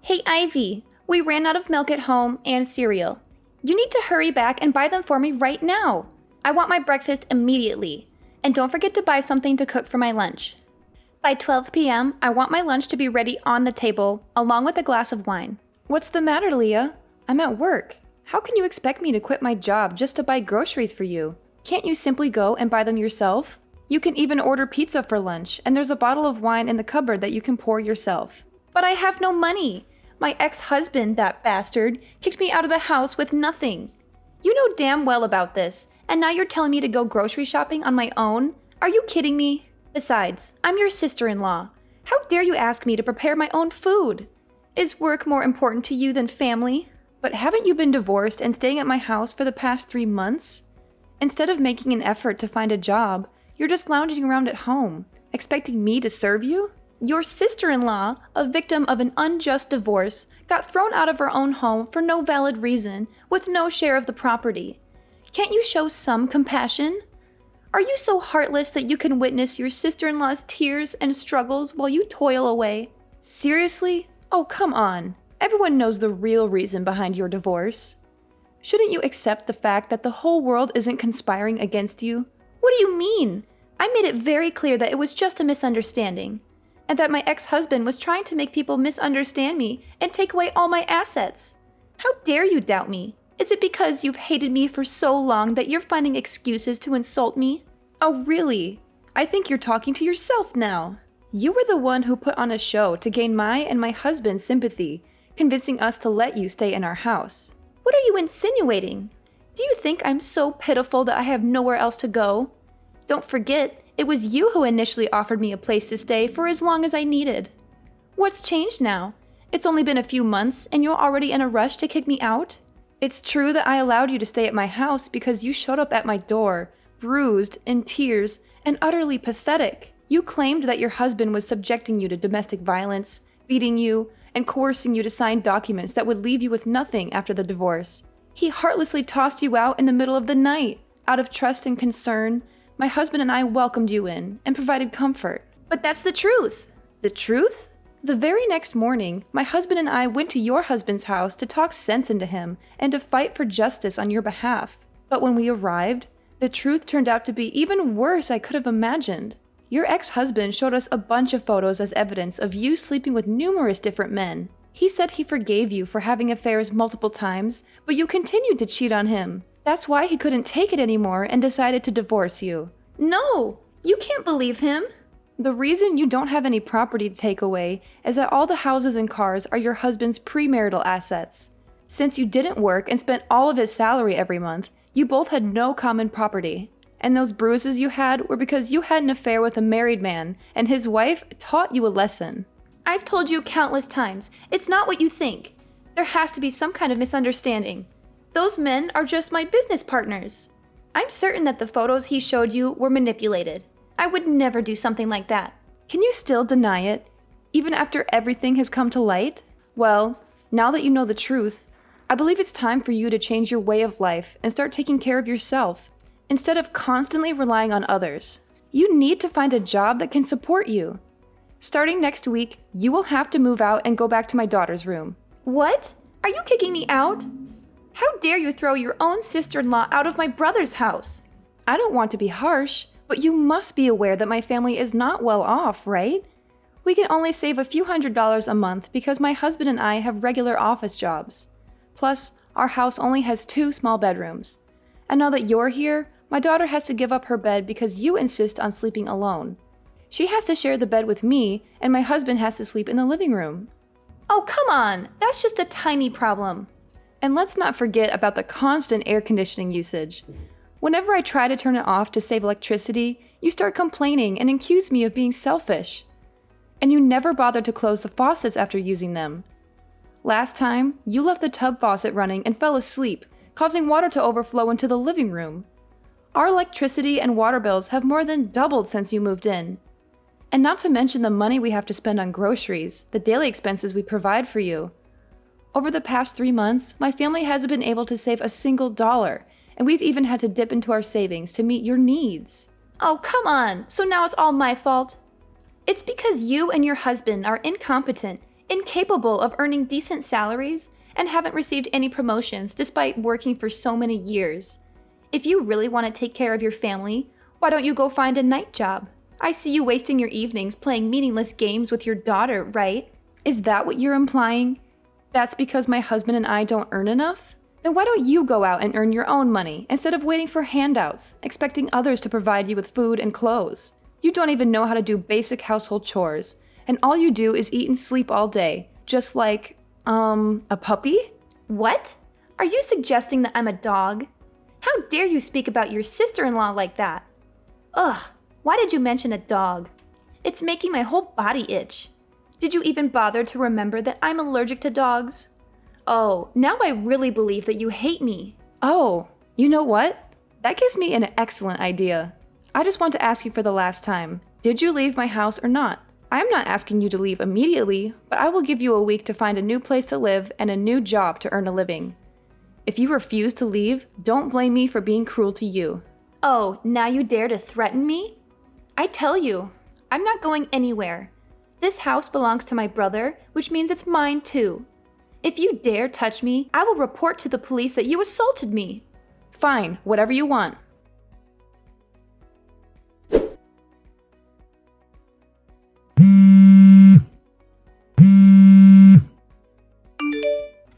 Hey Ivy, we ran out of milk at home and cereal. You need to hurry back and buy them for me right now. I want my breakfast immediately. And don't forget to buy something to cook for my lunch. By 12 p.m., I want my lunch to be ready on the table, along with a glass of wine. What's the matter, Leah? I'm at work. How can you expect me to quit my job just to buy groceries for you? Can't you simply go and buy them yourself? You can even order pizza for lunch, and there's a bottle of wine in the cupboard that you can pour yourself. But I have no money. My ex-husband, that bastard, kicked me out of the house with nothing. You know damn well about this, and now you're telling me to go grocery shopping on my own? Are you kidding me? Besides, I'm your sister-in-law. How dare you ask me to prepare my own food? Is work more important to you than family? But haven't you been divorced and staying at my house for the past 3 months? Instead of making an effort to find a job, you're just lounging around at home, expecting me to serve you? Your sister-in-law, a victim of an unjust divorce, got thrown out of her own home for no valid reason, with no share of the property. Can't you show some compassion? Are you so heartless that you can witness your sister-in-law's tears and struggles while you toil away? Seriously? Oh, come on. Everyone knows the real reason behind your divorce. Shouldn't you accept the fact that the whole world isn't conspiring against you? What do you mean? I made it very clear that it was just a misunderstanding, and that my ex-husband was trying to make people misunderstand me and take away all my assets. How dare you doubt me? Is it because you've hated me for so long that you're finding excuses to insult me? Oh, really? I think you're talking to yourself now. You were the one who put on a show to gain my and my husband's sympathy, convincing us to let you stay in our house. What are you insinuating? Do you think I'm so pitiful that I have nowhere else to go? Don't forget, it was you who initially offered me a place to stay for as long as I needed. What's changed now? It's only been a few months and you're already in a rush to kick me out? It's true that I allowed you to stay at my house because you showed up at my door, bruised, in tears, and utterly pathetic. You claimed that your husband was subjecting you to domestic violence, beating you, and coercing you to sign documents that would leave you with nothing after the divorce. He heartlessly tossed you out in the middle of the night. Out of trust and concern, my husband and I welcomed you in and provided comfort. But that's the truth. The truth? The very next morning, my husband and I went to your husband's house to talk sense into him and to fight for justice on your behalf. But when we arrived, the truth turned out to be even worse I could have imagined. Your ex-husband showed us a bunch of photos as evidence of you sleeping with numerous different men. He said he forgave you for having affairs multiple times, but you continued to cheat on him. That's why he couldn't take it anymore and decided to divorce you. No, you can't believe him. The reason you don't have any property to take away is that all the houses and cars are your husband's premarital assets. Since you didn't work and spent all of his salary every month, you both had no common property. And those bruises you had were because you had an affair with a married man and his wife taught you a lesson. I've told you countless times, it's not what you think. There has to be some kind of misunderstanding. Those men are just my business partners. I'm certain that the photos he showed you were manipulated. I would never do something like that. Can you still deny it, even after everything has come to light? Well, now that you know the truth, I believe it's time for you to change your way of life and start taking care of yourself, instead of constantly relying on others. You need to find a job that can support you. Starting next week, you will have to move out and go back to my daughter's room. What? Are you kicking me out? How dare you throw your own sister-in-law out of my brother's house? I don't want to be harsh, but you must be aware that my family is not well off, right? We can only save a few $100s a month because my husband and I have regular office jobs. Plus, our house only has 2 small bedrooms. And now that you're here, my daughter has to give up her bed because you insist on sleeping alone. She has to share the bed with me, and my husband has to sleep in the living room. Oh, come on! That's just a tiny problem. And let's not forget about the constant air conditioning usage. Whenever I try to turn it off to save electricity, you start complaining and accuse me of being selfish. And you never bother to close the faucets after using them. Last time, you left the tub faucet running and fell asleep, causing water to overflow into the living room. Our electricity and water bills have more than doubled since you moved in. And not to mention the money we have to spend on groceries, the daily expenses we provide for you. Over the past 3 months, my family hasn't been able to save a single dollar, and we've even had to dip into our savings to meet your needs. Oh, come on! So now it's all my fault? It's because you and your husband are incompetent, incapable of earning decent salaries, and haven't received any promotions despite working for so many years. If you really want to take care of your family, why don't you go find a night job? I see you wasting your evenings playing meaningless games with your daughter, right? Is that what you're implying? That's because my husband and I don't earn enough? Then why don't you go out and earn your own money instead of waiting for handouts, expecting others to provide you with food and clothes? You don't even know how to do basic household chores, and all you do is eat and sleep all day, just like, a puppy? What? Are you suggesting that I'm a dog? How dare you speak about your sister-in-law like that? Ugh, why did you mention a dog? It's making my whole body itch. Did you even bother to remember that I'm allergic to dogs? Oh, now I really believe that you hate me. Oh, you know what? That gives me an excellent idea. I just want to ask you for the last time. Did you leave my house or not? I am not asking you to leave immediately, but I will give you a week to find a new place to live and a new job to earn a living. If you refuse to leave, don't blame me for being cruel to you. Oh, now you dare to threaten me? I tell you, I'm not going anywhere. This house belongs to my brother, which means it's mine too. If you dare touch me, I will report to the police that you assaulted me. Fine, whatever you want.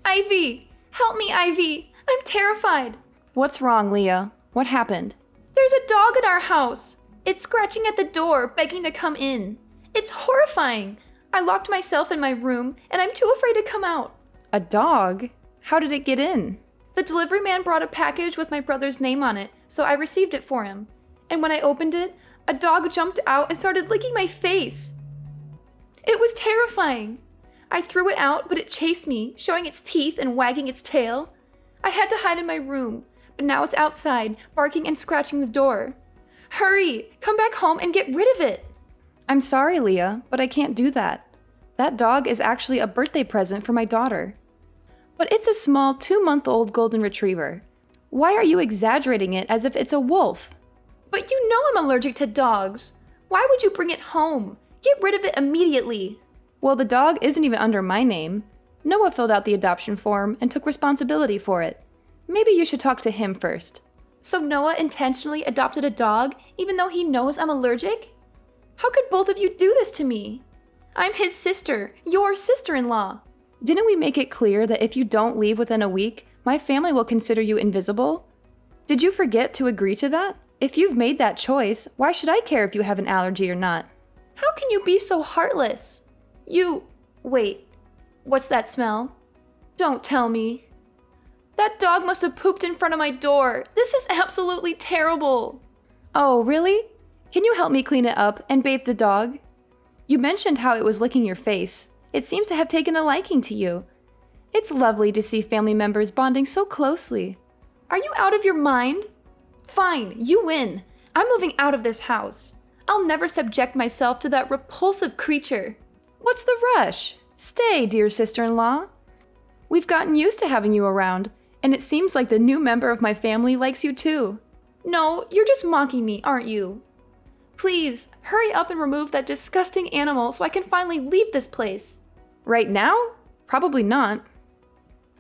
Ivy! Help me, Ivy! I'm terrified! What's wrong, Leah? What happened? There's a dog at our house! It's scratching at the door, begging to come in. It's horrifying! I locked myself in my room, and I'm too afraid to come out. A dog? How did it get in? The delivery man brought a package with my brother's name on it, so I received it for him. And when I opened it, a dog jumped out and started licking my face. It was terrifying. I threw it out, but it chased me, showing its teeth and wagging its tail. I had to hide in my room, but now it's outside, barking and scratching the door. Hurry! Come back home and get rid of it! I'm sorry, Leah, but I can't do that. That dog is actually a birthday present for my daughter. But it's a small 2-month-old golden retriever. Why are you exaggerating it as if it's a wolf? But you know I'm allergic to dogs. Why would you bring it home? Get rid of it immediately. Well, the dog isn't even under my name. Noah filled out the adoption form and took responsibility for it. Maybe you should talk to him first. So Noah intentionally adopted a dog even though he knows I'm allergic? How could both of you do this to me? I'm his sister, your sister-in-law. Didn't we make it clear that if you don't leave within a week, my family will consider you invisible? Did you forget to agree to that? If you've made that choice, why should I care if you have an allergy or not? How can you be so heartless? Wait, what's that smell? Don't tell me. That dog must have pooped in front of my door. This is absolutely terrible. Oh, really? Can you help me clean it up and bathe the dog? You mentioned how it was licking your face. It seems to have taken a liking to you. It's lovely to see family members bonding so closely. Are you out of your mind? Fine, you win. I'm moving out of this house. I'll never subject myself to that repulsive creature. What's the rush? Stay, dear sister-in-law. We've gotten used to having you around, and it seems like the new member of my family likes you too. No, you're just mocking me, aren't you? Please, hurry up and remove that disgusting animal so I can finally leave this place. Right now? Probably not.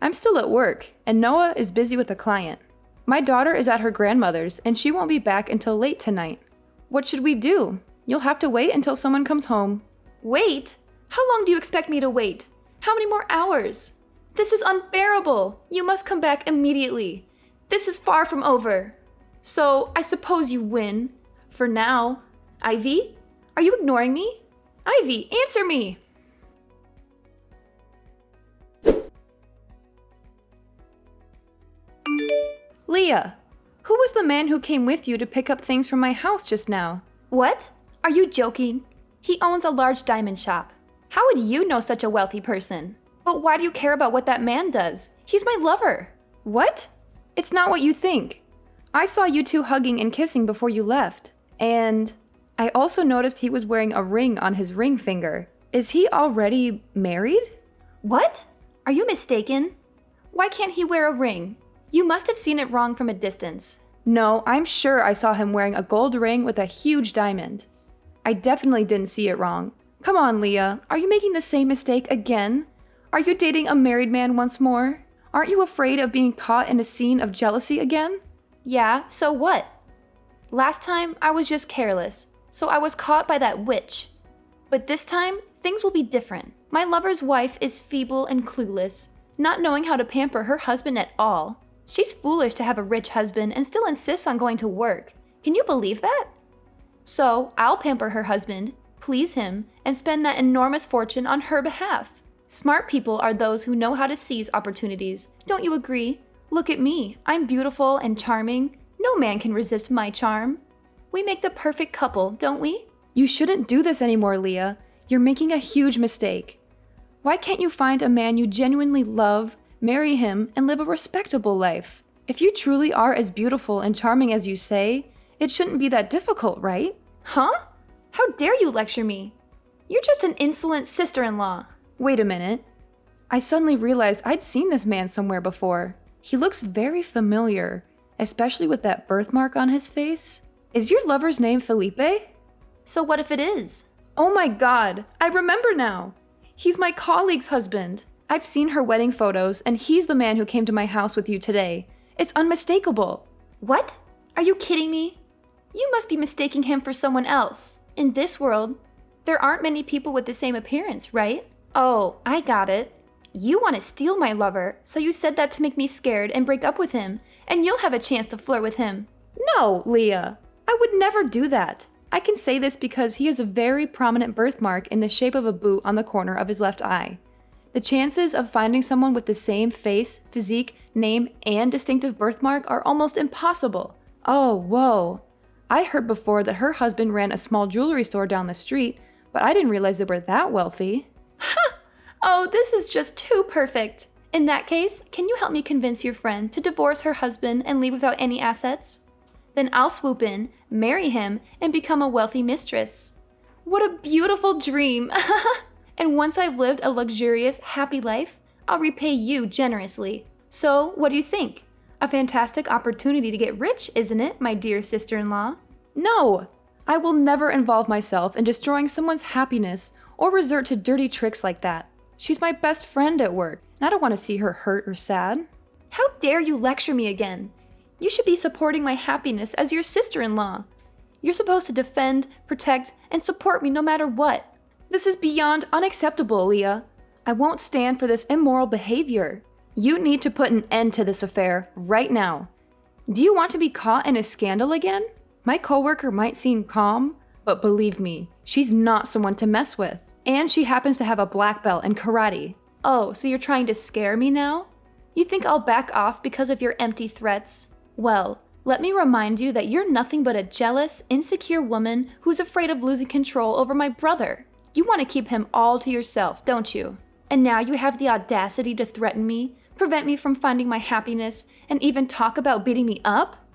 I'm still at work, and Noah is busy with a client. My daughter is at her grandmother's, and she won't be back until late tonight. What should we do? You'll have to wait until someone comes home. Wait? How long do you expect me to wait? How many more hours? This is unbearable. You must come back immediately. This is far from over. So, I suppose you win. For now. Ivy? Are you ignoring me? Ivy, answer me! Leah, who was the man who came with you to pick up things from my house just now? What? Are you joking? He owns a large diamond shop. How would you know such a wealthy person? But why do you care about what that man does? He's my lover. What? It's not what you think. I saw you two hugging and kissing before you left. And I also noticed he was wearing a ring on his ring finger. Is he already married? What? Are you mistaken? Why can't he wear a ring? You must have seen it wrong from a distance. No, I'm sure I saw him wearing a gold ring with a huge diamond. I definitely didn't see it wrong. Come on, Leah. Are you making the same mistake again? Are you dating a married man once more? Aren't you afraid of being caught in a scene of jealousy again? Yeah, so what? Last time, I was just careless, so I was caught by that witch. But this time, things will be different. My lover's wife is feeble and clueless, not knowing how to pamper her husband at all. She's foolish to have a rich husband and still insists on going to work. Can you believe that? So, I'll pamper her husband, please him, and spend that enormous fortune on her behalf. Smart people are those who know how to seize opportunities. Don't you agree? Look at me. I'm beautiful and charming. No man can resist my charm. We make the perfect couple, don't we? You shouldn't do this anymore, Leah. You're making a huge mistake. Why can't you find a man you genuinely love, marry him, and live a respectable life? If you truly are as beautiful and charming as you say, it shouldn't be that difficult, right? Huh? How dare you lecture me? You're just an insolent sister-in-law. Wait a minute. I suddenly realized I'd seen this man somewhere before. He looks very familiar, especially with that birthmark on his face. Is your lover's name Felipe? So what if it is? Oh my god, I remember now. He's my colleague's husband. I've seen her wedding photos, and he's the man who came to my house with you today. It's unmistakable. What? Are you kidding me? You must be mistaking him for someone else. In this world, there aren't many people with the same appearance, right? Oh, I got it. You want to steal my lover, so you said that to make me scared and break up with him, and you'll have a chance to flirt with him. No, Leah. I would never do that. I can say this because he has a very prominent birthmark in the shape of a boot on the corner of his left eye. The chances of finding someone with the same face, physique, name, and distinctive birthmark are almost impossible. Oh, whoa. I heard before that her husband ran a small jewelry store down the street, but I didn't realize they were that wealthy. Ha! Oh, this is just too perfect. In that case, can you help me convince your friend to divorce her husband and leave without any assets? Then I'll swoop in, marry him, and become a wealthy mistress. What a beautiful dream! And once I've lived a luxurious, happy life, I'll repay you generously. So, what do you think? A fantastic opportunity to get rich, isn't it, my dear sister-in-law? No! I will never involve myself in destroying someone's happiness or resort to dirty tricks like that. She's my best friend at work, and I don't want to see her hurt or sad. How dare you lecture me again? You should be supporting my happiness as your sister-in-law. You're supposed to defend, protect, and support me no matter what. This is beyond unacceptable, Leah. I won't stand for this immoral behavior. You need to put an end to this affair right now. Do you want to be caught in a scandal again? My coworker might seem calm, but believe me, she's not someone to mess with. And she happens to have a black belt in karate. Oh, so you're trying to scare me now? You think I'll back off because of your empty threats? Well, let me remind you that you're nothing but a jealous, insecure woman who's afraid of losing control over my brother. You want to keep him all to yourself, don't you? And now you have the audacity to threaten me, prevent me from finding my happiness, and even talk about beating me up?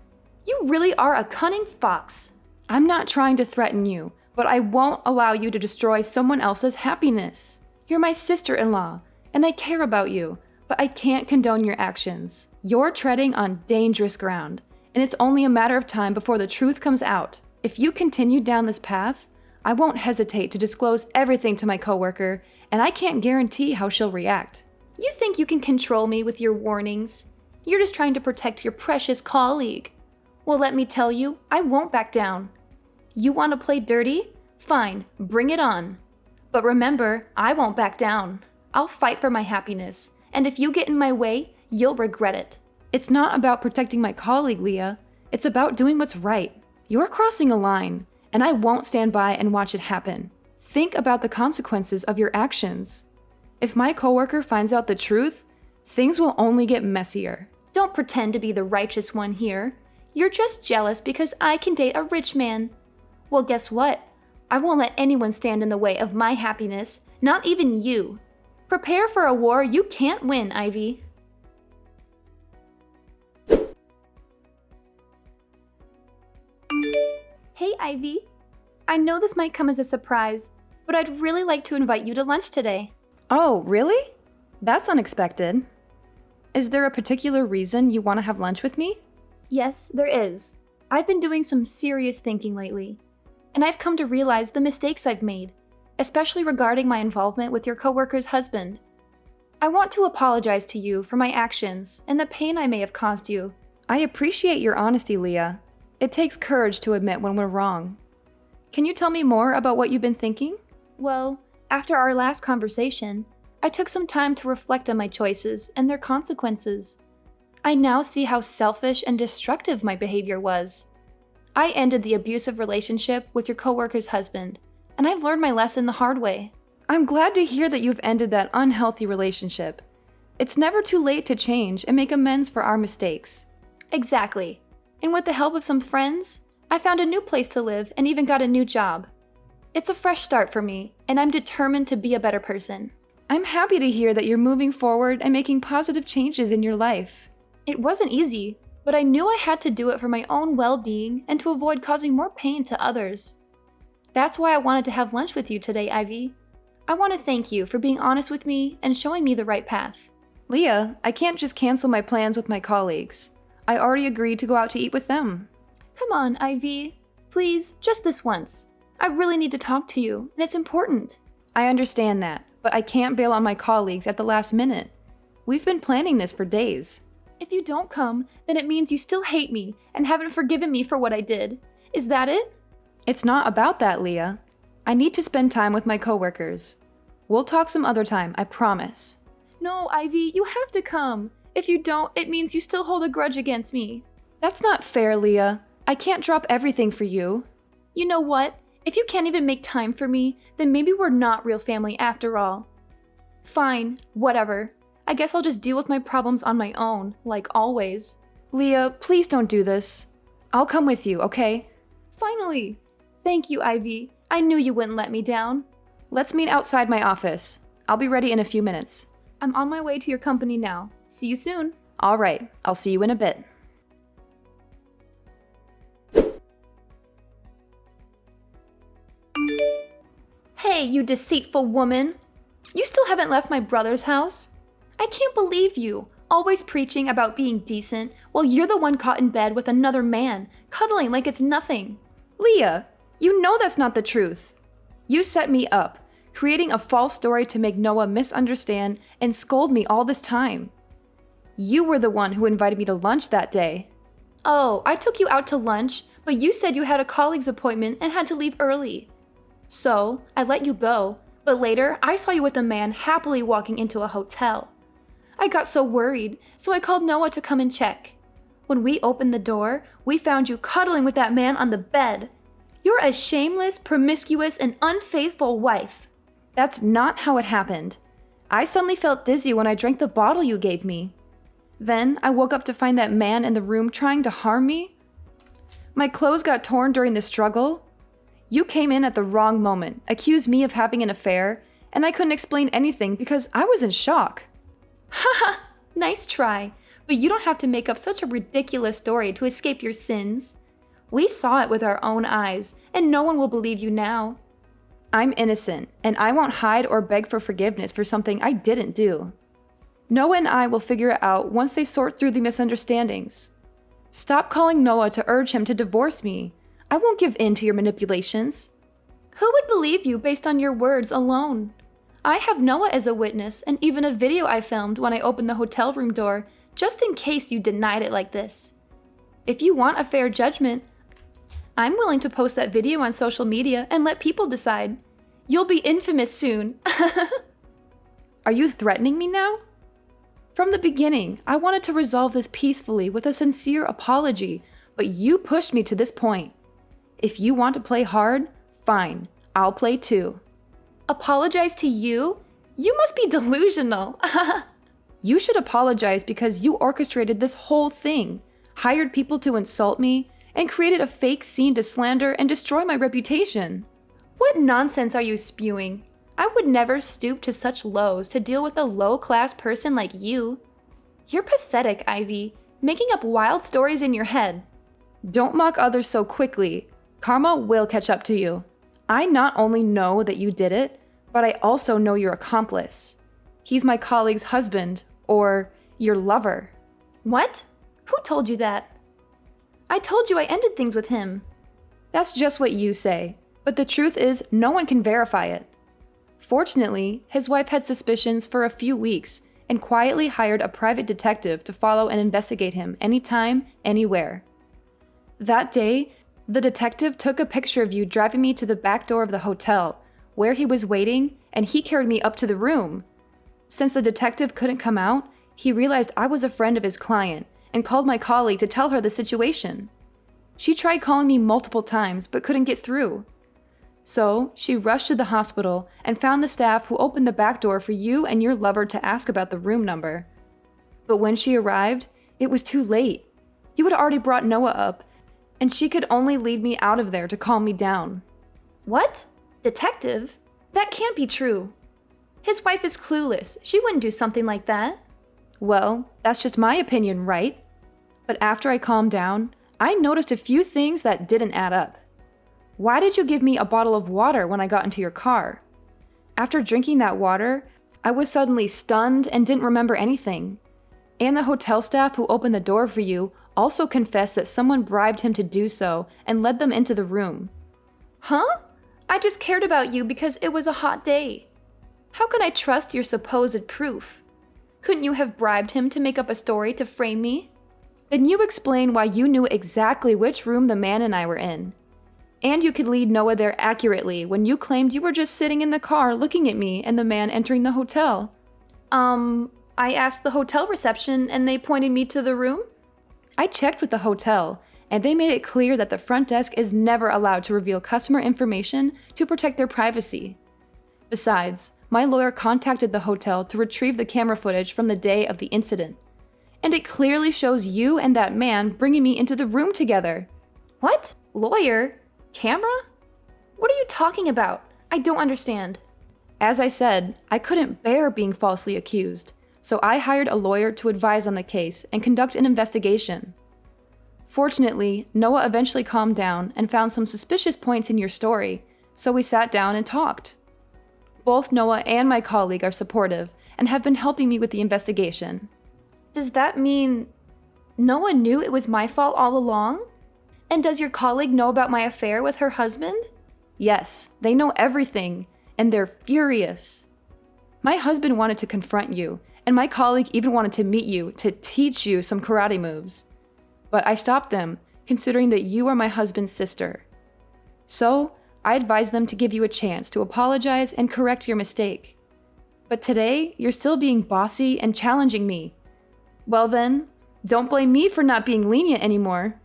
You really are a cunning fox. I'm not trying to threaten you, but I won't allow you to destroy someone else's happiness. You're my sister-in-law, and I care about you, but I can't condone your actions. You're treading on dangerous ground, and it's only a matter of time before the truth comes out. If you continue down this path, I won't hesitate to disclose everything to my coworker, and I can't guarantee how she'll react. You think you can control me with your warnings? You're just trying to protect your precious colleague. Well, let me tell you, I won't back down. You want to play dirty? Fine, bring it on. But remember, I won't back down. I'll fight for my happiness, and if you get in my way, you'll regret it. It's not about protecting my colleague, Leah. It's about doing what's right. You're crossing a line, and I won't stand by and watch it happen. Think about the consequences of your actions. If my coworker finds out the truth, things will only get messier. Don't pretend to be the righteous one here. You're just jealous because I can date a rich man. Well, guess what? I won't let anyone stand in the way of my happiness, not even you. Prepare for a war you can't win, Ivy. Hey, Ivy. I know this might come as a surprise, but I'd really like to invite you to lunch today. Oh, really? That's unexpected. Is there a particular reason you want to have lunch with me? Yes, there is. I've been doing some serious thinking lately, and I've come to realize the mistakes I've made. especially regarding my involvement with your coworker's husband. I want to apologize to you for my actions and the pain I may have caused you. I appreciate your honesty, Leah. It takes courage to admit when we're wrong. Can you tell me more about what you've been thinking? Well, after our last conversation, I took some time to reflect on my choices and their consequences. I now see how selfish and destructive my behavior was. I ended the abusive relationship with your coworker's husband, and I've learned my lesson the hard way. I'm glad to hear that you've ended that unhealthy relationship. It's never too late to change and make amends for our mistakes. Exactly. And with the help of some friends, I found a new place to live and even got a new job. It's a fresh start for me, and I'm determined to be a better person. I'm happy to hear that you're moving forward and making positive changes in your life. It wasn't easy, but I knew I had to do it for my own well-being and to avoid causing more pain to others. That's why I wanted to have lunch with you today, Ivy. I want to thank you for being honest with me and showing me the right path. Leah, I can't just cancel my plans with my colleagues. I already agreed to go out to eat with them. Come on, Ivy. Please, just this once. I really need to talk to you, and it's important. I understand that, but I can't bail on my colleagues at the last minute. We've been planning this for days. If you don't come, then it means you still hate me and haven't forgiven me for what I did. Is that it? It's not about that, Leah. I need to spend time with my coworkers. We'll talk some other time, I promise. No, Ivy, you have to come. If you don't, it means you still hold a grudge against me. That's not fair, Leah. I can't drop everything for you. You know what? If you can't even make time for me, then maybe we're not real family after all. Fine, whatever. I guess I'll just deal with my problems on my own, like always. Leah, please don't do this. I'll come with you, okay? Finally! Thank you, Ivy. I knew you wouldn't let me down. Let's meet outside my office. I'll be ready in a few minutes. I'm on my way to your company now. See you soon. All right, I'll see you in a bit. Hey, you deceitful woman! You still haven't left my brother's house? I can't believe you, always preaching about being decent while you're the one caught in bed with another man, cuddling like it's nothing. Leah, you know that's not the truth. You set me up, creating a false story to make Noah misunderstand and scold me all this time. You were the one who invited me to lunch that day. Oh, I took you out to lunch, but you said you had a colleague's appointment and had to leave early. So, I let you go, but later I saw you with a man happily walking into a hotel. I got so worried, so I called Noah to come and check. When we opened the door, we found you cuddling with that man on the bed. You're a shameless, promiscuous, and unfaithful wife. That's not how it happened. I suddenly felt dizzy when I drank the bottle you gave me. Then I woke up to find that man in the room trying to harm me. My clothes got torn during the struggle. You came in at the wrong moment, accused me of having an affair, and I couldn't explain anything because I was in shock. Haha, nice try, but you don't have to make up such a ridiculous story to escape your sins. We saw it with our own eyes, and no one will believe you now. I'm innocent, and I won't hide or beg for forgiveness for something I didn't do. Noah and I will figure it out once they sort through the misunderstandings. Stop calling Noah to urge him to divorce me. I won't give in to your manipulations. Who would believe you based on your words alone? I have Noah as a witness and even a video I filmed when I opened the hotel room door, just in case you denied it like this. If you want a fair judgment, I'm willing to post that video on social media and let people decide. You'll be infamous soon. Are you threatening me now? From the beginning, I wanted to resolve this peacefully with a sincere apology, but you pushed me to this point. If you want to play hard, fine, I'll play too. Apologize to you? You must be delusional. You should apologize because you orchestrated this whole thing, hired people to insult me, and created a fake scene to slander and destroy my reputation. What nonsense are you spewing? I would never stoop to such lows to deal with a low-class person like you. You're pathetic, Ivy, making up wild stories in your head. Don't mock others so quickly. Karma will catch up to you. I not only know that you did it, but I also know your accomplice. He's my colleague's husband, or your lover. What? Who told you that? I told you I ended things with him. That's just what you say, but the truth is no one can verify it. Fortunately, his wife had suspicions for a few weeks and quietly hired a private detective to follow and investigate him anytime, anywhere. That day, the detective took a picture of you driving me to the back door of the hotel, where he was waiting, and he carried me up to the room. Since the detective couldn't come out, he realized I was a friend of his client and called my colleague to tell her the situation. She tried calling me multiple times but couldn't get through. So, she rushed to the hospital and found the staff who opened the back door for you and your lover to ask about the room number. But when she arrived, it was too late. You had already brought Noah up, and she could only lead me out of there to calm me down. What? Detective? That can't be true. His wife is clueless. She wouldn't do something like that. Well, that's just my opinion, right? But after I calmed down, I noticed a few things that didn't add up. Why did you give me a bottle of water when I got into your car? After drinking that water, I was suddenly stunned and didn't remember anything. And the hotel staff who opened the door for you also confessed that someone bribed him to do so and led them into the room. Huh? I just cared about you because it was a hot day. How can I trust your supposed proof? Couldn't you have bribed him to make up a story to frame me? Then you explain why you knew exactly which room the man and I were in. And you could lead Noah there accurately when you claimed you were just sitting in the car looking at me and the man entering the hotel. I asked the hotel reception and they pointed me to the room? I checked with the hotel, and they made it clear that the front desk is never allowed to reveal customer information to protect their privacy. Besides, my lawyer contacted the hotel to retrieve the camera footage from the day of the incident. And it clearly shows you and that man bringing me into the room together. What? Lawyer? Camera? What are you talking about? I don't understand. As I said, I couldn't bear being falsely accused, so I hired a lawyer to advise on the case and conduct an investigation. Fortunately, Noah eventually calmed down and found some suspicious points in your story, so we sat down and talked. Both Noah and my colleague are supportive and have been helping me with the investigation. Does that mean Noah knew it was my fault all along? And does your colleague know about my affair with her husband? Yes, they know everything, and they're furious. My husband wanted to confront you, and my colleague even wanted to meet you to teach you some karate moves. But I stopped them, considering that you are my husband's sister. So, I advised them to give you a chance to apologize and correct your mistake. But today, you're still being bossy and challenging me. Well then, don't blame me for not being lenient anymore.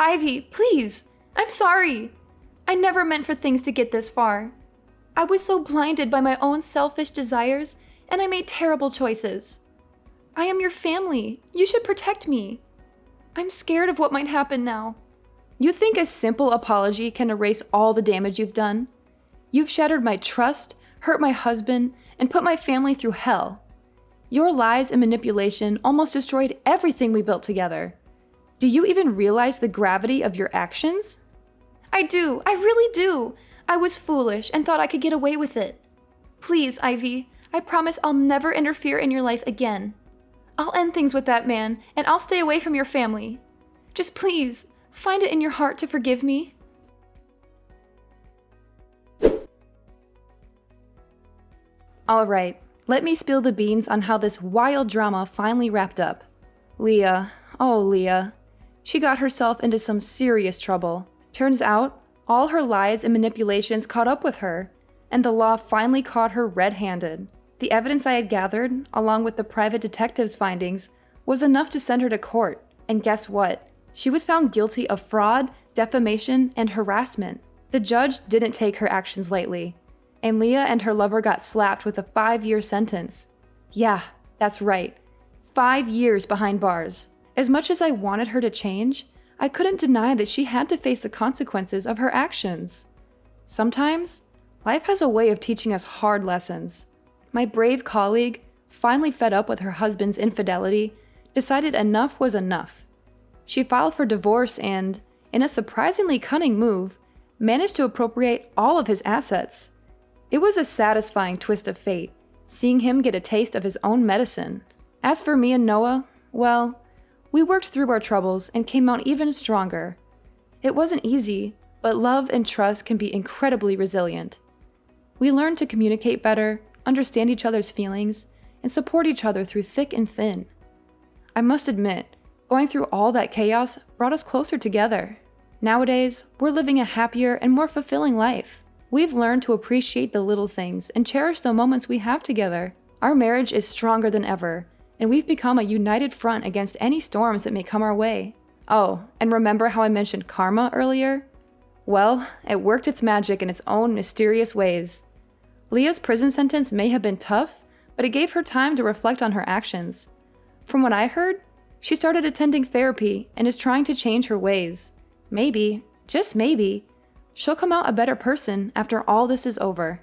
Ivy, please. I'm sorry. I never meant for things to get this far. I was so blinded by my own selfish desires, and I made terrible choices. I am your family. You should protect me. I'm scared of what might happen now. You think a simple apology can erase all the damage you've done? You've shattered my trust, hurt my husband, and put my family through hell. Your lies and manipulation almost destroyed everything we built together. Do you even realize the gravity of your actions? I do. I really do. I was foolish and thought I could get away with it. Please, Ivy, I promise I'll never interfere in your life again. I'll end things with that man, and I'll stay away from your family. Just please, find it in your heart to forgive me. Alright, let me spill the beans on how this wild drama finally wrapped up. Leah, oh Leah. She got herself into some serious trouble. Turns out, all her lies and manipulations caught up with her, and the law finally caught her red-handed. The evidence I had gathered, along with the private detective's findings, was enough to send her to court, and guess what? She was found guilty of fraud, defamation, and harassment. The judge didn't take her actions lightly, and Leah and her lover got slapped with a 5-year sentence. Yeah, that's right. 5 years behind bars. As much as I wanted her to change, I couldn't deny that she had to face the consequences of her actions. Sometimes, life has a way of teaching us hard lessons. My brave colleague, finally fed up with her husband's infidelity, decided enough was enough. She filed for divorce and, in a surprisingly cunning move, managed to appropriate all of his assets. It was a satisfying twist of fate, seeing him get a taste of his own medicine. As for me and Noah, well, we worked through our troubles and came out even stronger. It wasn't easy, but love and trust can be incredibly resilient. We learned to communicate better, understand each other's feelings, and support each other through thick and thin. I must admit, going through all that chaos brought us closer together. Nowadays, we're living a happier and more fulfilling life. We've learned to appreciate the little things and cherish the moments we have together. Our marriage is stronger than ever, and we've become a united front against any storms that may come our way. Oh, and remember how I mentioned karma earlier? Well, it worked its magic in its own mysterious ways. Leah's prison sentence may have been tough, but it gave her time to reflect on her actions. From what I heard, she started attending therapy and is trying to change her ways. Maybe, just maybe, she'll come out a better person after all this is over.